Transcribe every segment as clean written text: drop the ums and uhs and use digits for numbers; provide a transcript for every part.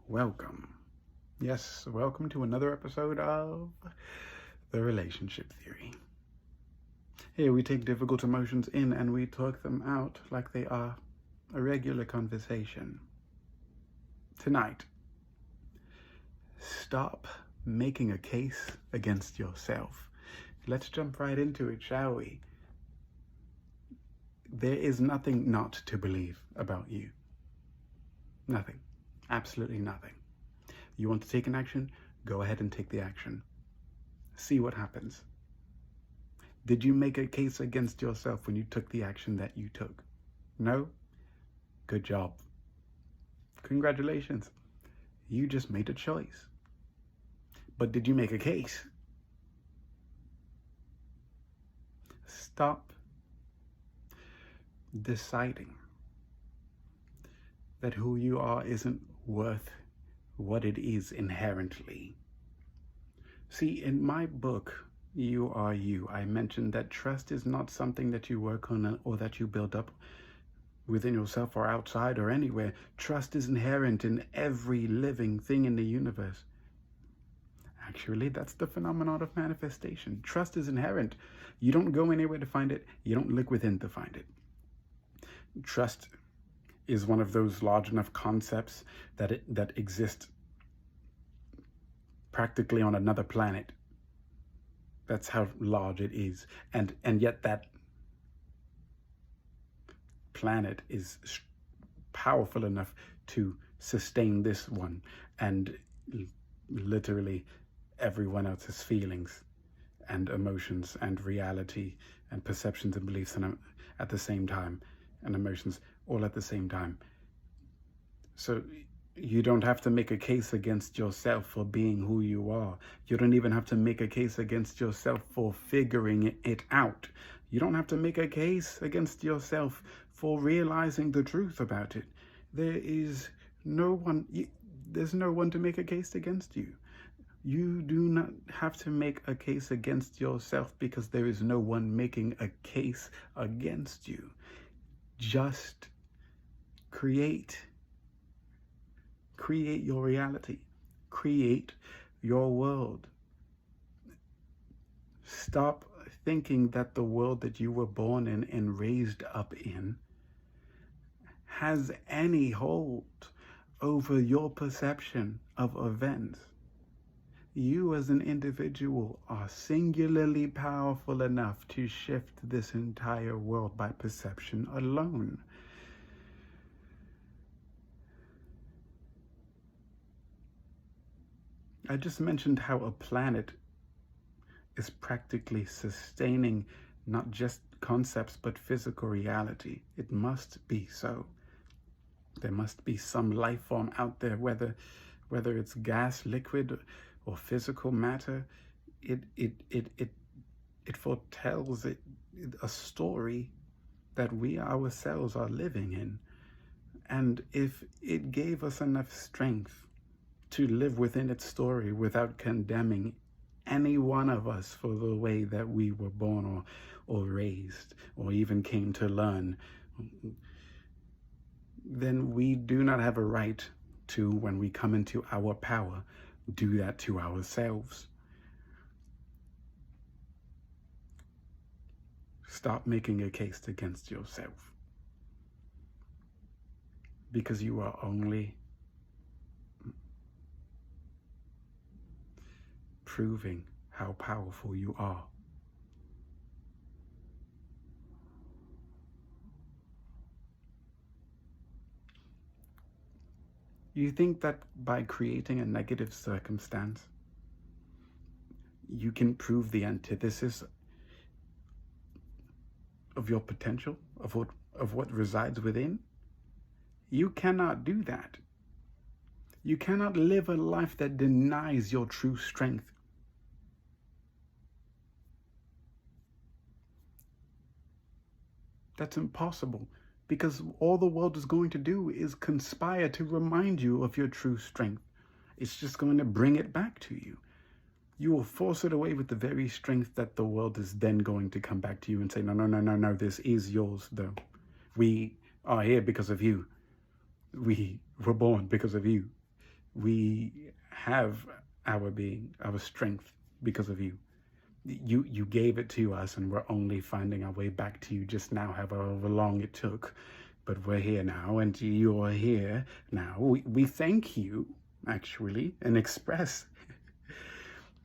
welcome. Yes, welcome to another episode of The Relationship Theory. Here we take difficult emotions in and we talk them out like they are a regular conversation. Tonight, stop making a case against yourself. Let's jump right into it, shall we? There is nothing not to believe about you. Nothing. Absolutely nothing. You want to take an action? Go ahead and take the action. See what happens. Did you make a case against yourself when you took the action that you took? No? Good job. Congratulations. You just made a choice. But did you make a case? Stop deciding that who you are isn't worth what it is inherently. See, in my book, You Are You, I mentioned that trust is not something that you work on or that you build up within yourself or outside or anywhere. Trust is inherent in every living thing in the universe. Actually, that's the phenomenon of manifestation. Trust is inherent. You don't go anywhere to find it. You don't look within to find it. Trust is one of those large enough concepts that exist practically on another planet. That's how large it is. And yet that planet is powerful enough to sustain this one and literally everyone else's feelings and emotions and reality and perceptions and beliefs at the same time, and emotions all at the same time. So you don't have to make a case against yourself for being who you are. You don't even have to make a case against yourself for figuring it out. You don't have to make a case against yourself for realizing the truth about it. There's no one to make a case against you. You do not have to make a case against yourself because there is no one making a case against you. Just create your reality. Create your world. Stop thinking that the world that you were born in and raised up in has any hold over your perception of events. You as an individual are singularly powerful enough to shift this entire world by perception alone. I just mentioned how a planet is practically sustaining not just concepts but physical reality. It must be so. There must be some life form out there, whether it's gas, liquid, or physical matter. It foretells a story that we ourselves are living in. And if it gave us enough strength to live within its story without condemning any one of us for the way that we were born or raised or even came to learn, then we do not have a right to, when we come into our power, do that to ourselves. Stop making a case against yourself, because you are only proving how powerful you are. You think that by creating a negative circumstance, you can prove the antithesis of your potential, of what resides within? You cannot do that. You cannot live a life that denies your true strength. That's impossible, because all the world is going to do is conspire to remind you of your true strength. It's just going to bring it back to you. You will force it away with the very strength that the world is then going to come back to you and say, no, this is yours, though. We are here because of you. We were born because of you. We have our being, our strength because of you. You gave it to us, and we're only finding our way back to you just now, however long it took. But we're here now, and you're here now. We thank you, actually, and express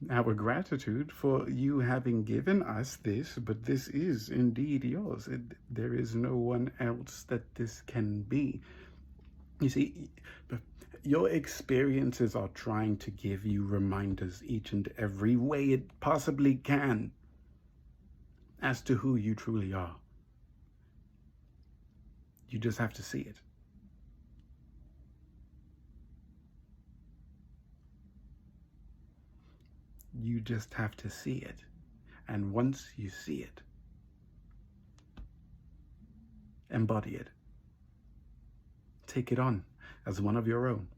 our gratitude for you having given us this, but this is indeed yours. There is no one else that this can be. You see, your experiences are trying to give you reminders each and every way it possibly can as to who you truly are. You just have to see it. You just have to see it. And once you see it, embody it. Take it on as one of your own.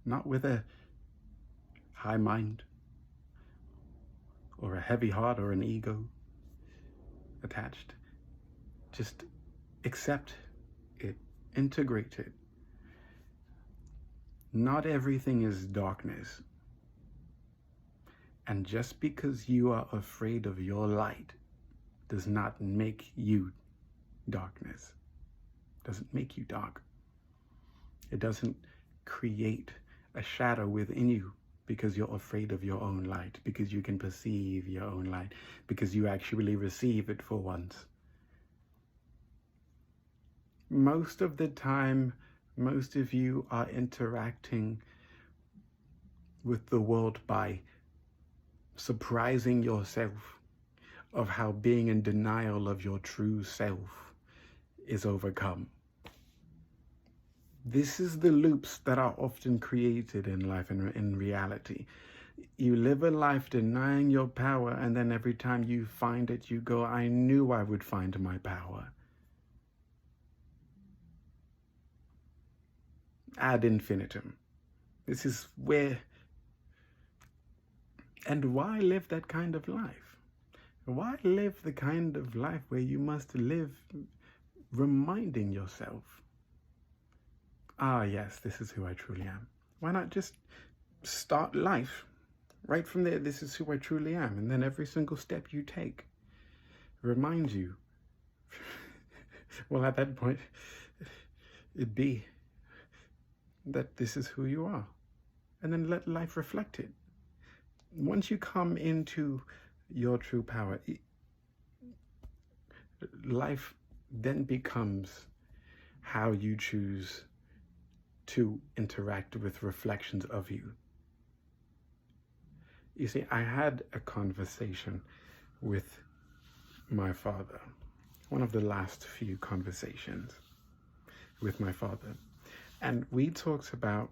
Not with a high mind or a heavy heart or an ego attached. Just accept it, integrate it. Not everything is darkness. And just because you are afraid of your light does not make you darkness. Doesn't make you dark. It doesn't create a shadow within you because you're afraid of your own light, because you can perceive your own light, because you actually receive it for once. Most of the time, most of you are interacting with the world by surprising yourself of how being in denial of your true self is overcome. This is the loops that are often created in life and in reality. You live a life denying your power, and then every time you find it, you go, I knew I would find my power. Ad infinitum. This is where, and why live that kind of life? Why live the kind of life where you must live reminding yourself, ah, yes, this is who I truly am? Why not just start life right from there? This is who I truly am. And then every single step you take reminds you, well, at that point, it'd be that this is who you are. And then let life reflect it. Once you come into your true power, life then becomes how you choose to interact with reflections of you. You see, I had a conversation with my father, one of the last few conversations with my father. And we talked about,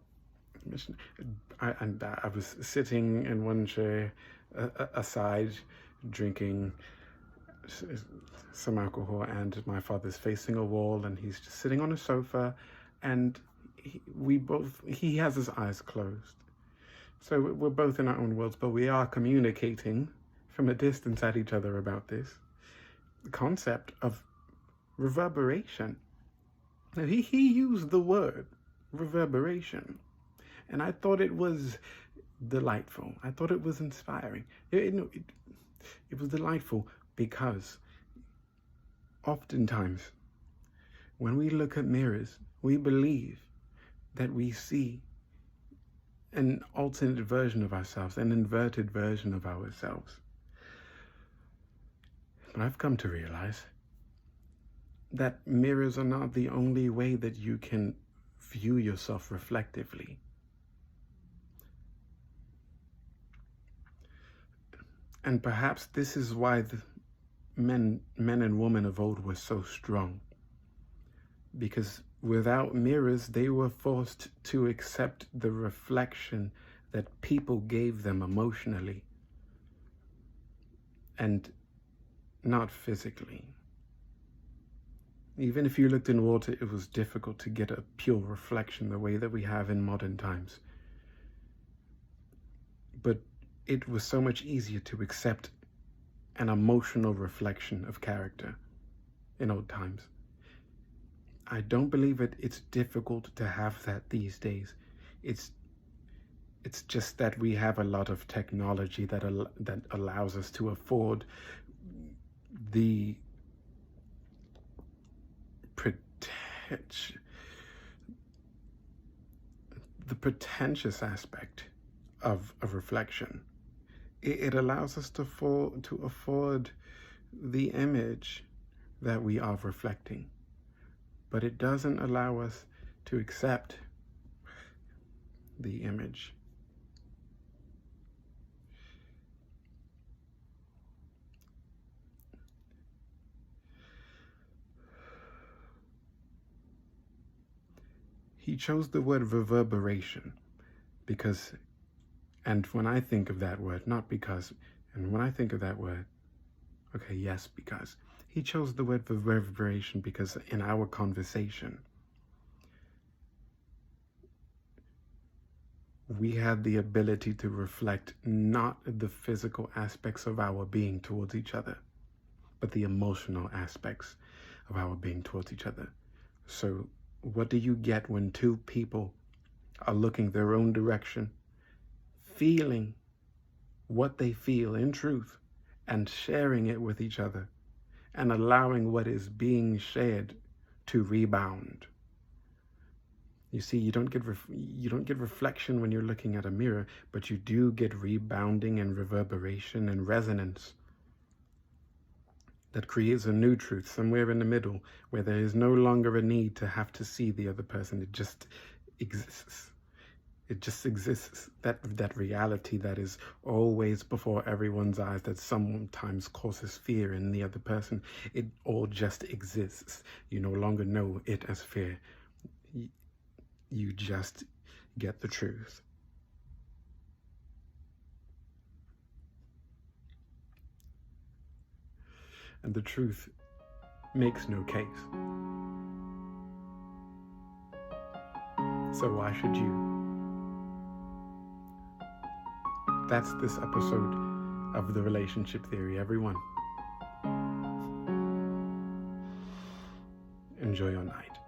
I was sitting in one chair aside, drinking some alcohol, and my father's facing a wall, and he's just sitting on a sofa, and he has his eyes closed. So we're both in our own worlds, but we are communicating from a distance at each other about this concept of reverberation. Now, he used the word reverberation, and I thought it was delightful. I thought it was inspiring. It was delightful because oftentimes when we look at mirrors, we believe that we see an alternate version of ourselves, an inverted version of ourselves. But I've come to realize that mirrors are not the only way that you can view yourself reflectively. And perhaps this is why the men and women of old were so strong. Because without mirrors, they were forced to accept the reflection that people gave them emotionally and not physically. Even if you looked in water, it was difficult to get a pure reflection the way that we have in modern times. But it was so much easier to accept an emotional reflection of character in old times. I don't believe it's difficult to have that these days. It's just that we have a lot of technology that allows us to afford the pretentious aspect of reflection. It allows us to afford the image that we are reflecting, but it doesn't allow us to accept the image. He chose the word reverberation because, and when I think of that word, not because, and when I think of that word, okay, yes, because. He chose the word reverberation because in our conversation, we had the ability to reflect not the physical aspects of our being towards each other, but the emotional aspects of our being towards each other. So what do you get when two people are looking their own direction, feeling what they feel in truth, and sharing it with each other, and allowing what is being shared to rebound? You see, you don't get reflection when you're looking at a mirror, but you do get rebounding and reverberation and resonance that creates a new truth somewhere in the middle, where there is no longer a need to have to see the other person. It just exists. It just exists. That reality that is always before everyone's eyes, that sometimes causes fear in the other person. It all just exists. You no longer know it as fear. You just get the truth. And the truth makes no case. So why should you? That's this episode of The Relationship Theory, everyone. Enjoy your night.